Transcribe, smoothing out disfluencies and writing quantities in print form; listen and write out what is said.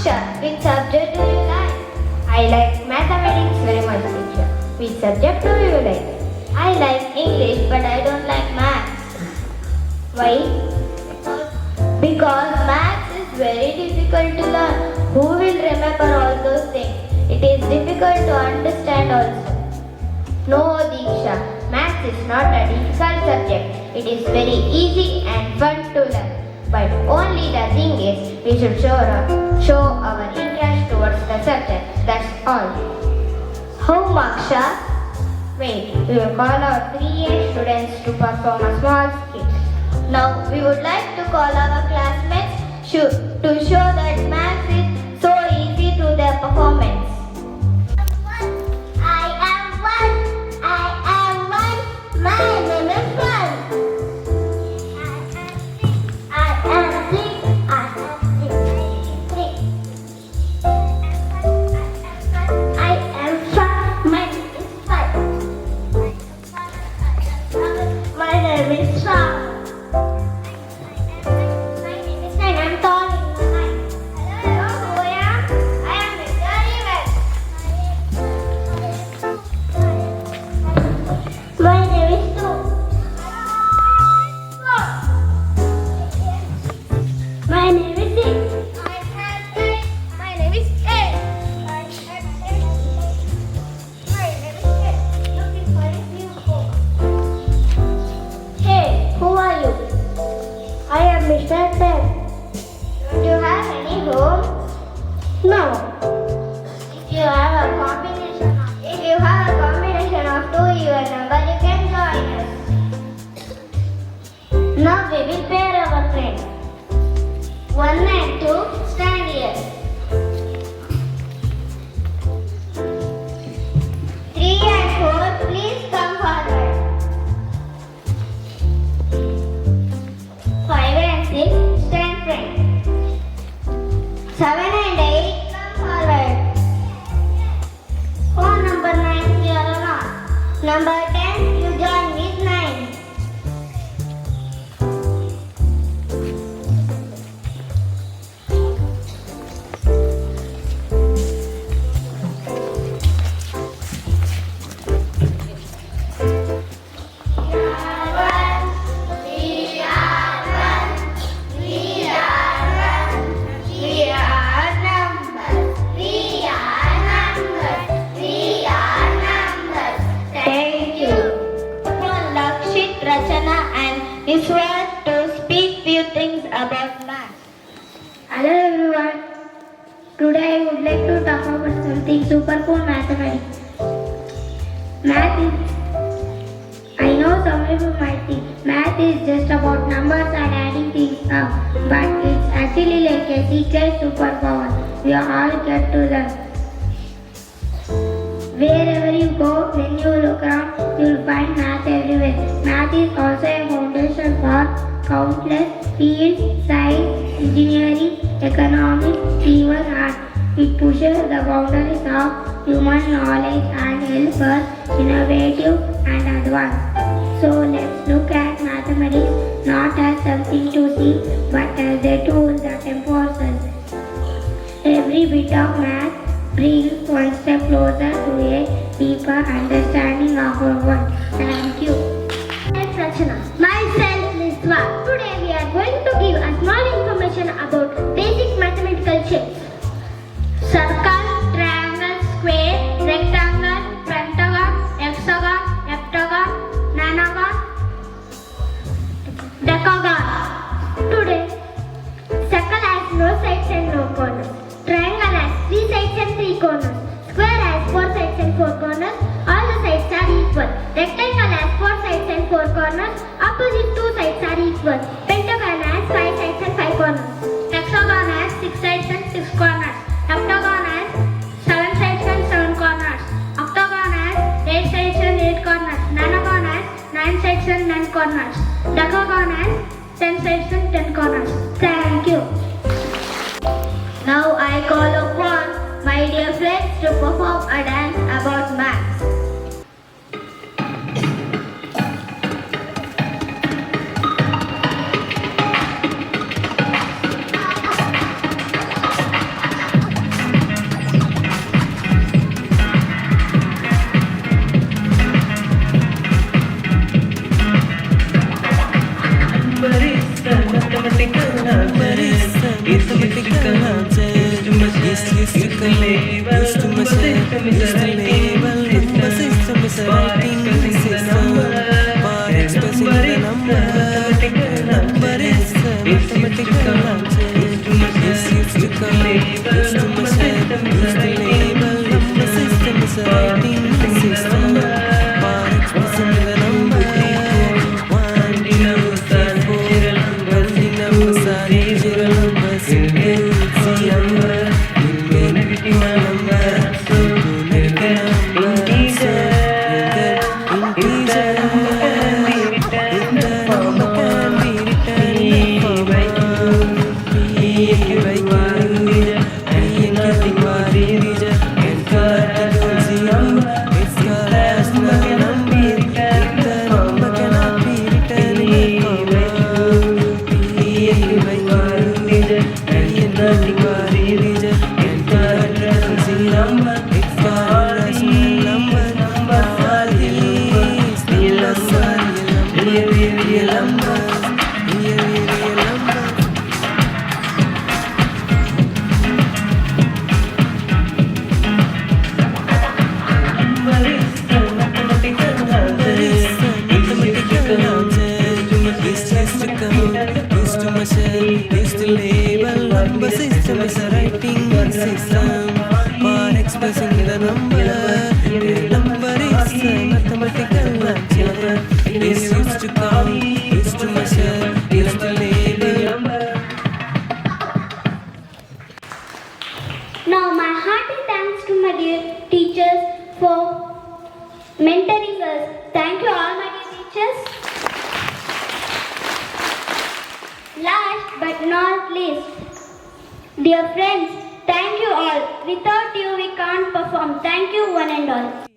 Moksha, which subject do you like? I like mathematics very much, teacher. Which subject do you like? I like English, but I don't like maths. Why? Because maths is very difficult to learn. Who will remember all those things? It is difficult to understand also. No, Diksha, maths is not a difficult subject. It is very easy and fun to learn. But only the thing is, we should show our interest towards the subject. That's all. How, Moksha? Wait, we will call our 3A students to perform a small skit. Now, we would like to call our classmates to show that maths is so easy to their performance. I am one. My name is one. I am three. I am five. My name is five. My name is five. My name is nine. I'm tall in the night. Hello, who I am? I am Mr. My name is two. My name is six. My name is eight. My name is eight. Looking for a few folks. Hey, who are you? I am Mr. 10. Do you have any home? No. If you have a combination of two even number, you can join us. Now we will pair our friends. 1 and 2, stand here. 3 and 4, please come forward. 5 and 6, stand front. 7 and 8, come forward. Phone number 9 here or not? Number 10, you join with 9. Thank you. For Lakshit, Rachana and Iswar to speak few things about math. Hello everyone. Today I would like to talk about something super cool, mathematics. I know some of you might think math is just about numbers and adding things up, but it's actually like a secret superpower we all get to learn. Wherever you go, when you look around, you will find math everywhere. Math is also a foundation for countless fields, science, engineering, economics, even art. It pushes the boundaries of human knowledge and helps us innovative and advanced. So let's look at mathematics not as something to see, but as a tool that empowers us. Every bit of math brings one step closer to a deeper understanding of our world. Thank you. Let's Rachana. Myself Niswa. Today we are going to give a small information about basic mathematical shapes. Circle, triangle, square, rectangle, pentagon, hexagon, heptagon, nonagon, decagon. Today, circle has no sides and no corners. Triangle has 3 sides and 3 corners. Square has 4 sides and 4 corners. All the sides are equal. Rectangle has 4 sides and 4 corners. Opposite 2 sides are equal. Pentagon has 5 sides and 5 corners. Hexagon has 6 sides and 6 corners. Heptagon has 7 sides and 7 corners. Octagon has 8 sides and 8 corners. Nonagon has 9 sides and 9 corners. Decagon has 10 sides and 10 corners. Thank you. Now I call upon my dear friends to perform a dance about maths. digit, and number digit, enter address number, extra number, real numbers, real numbers. Used to label number system is a writing system for expressing the number. Number is a mathematical answer. It is used to count, used to measure, used to label. Now my hearty thanks to my dear teachers for mentoring us. Thank you all my dear teachers. Last but not least, dear friends, thank you all. Without you we can't perform. Thank you one and all.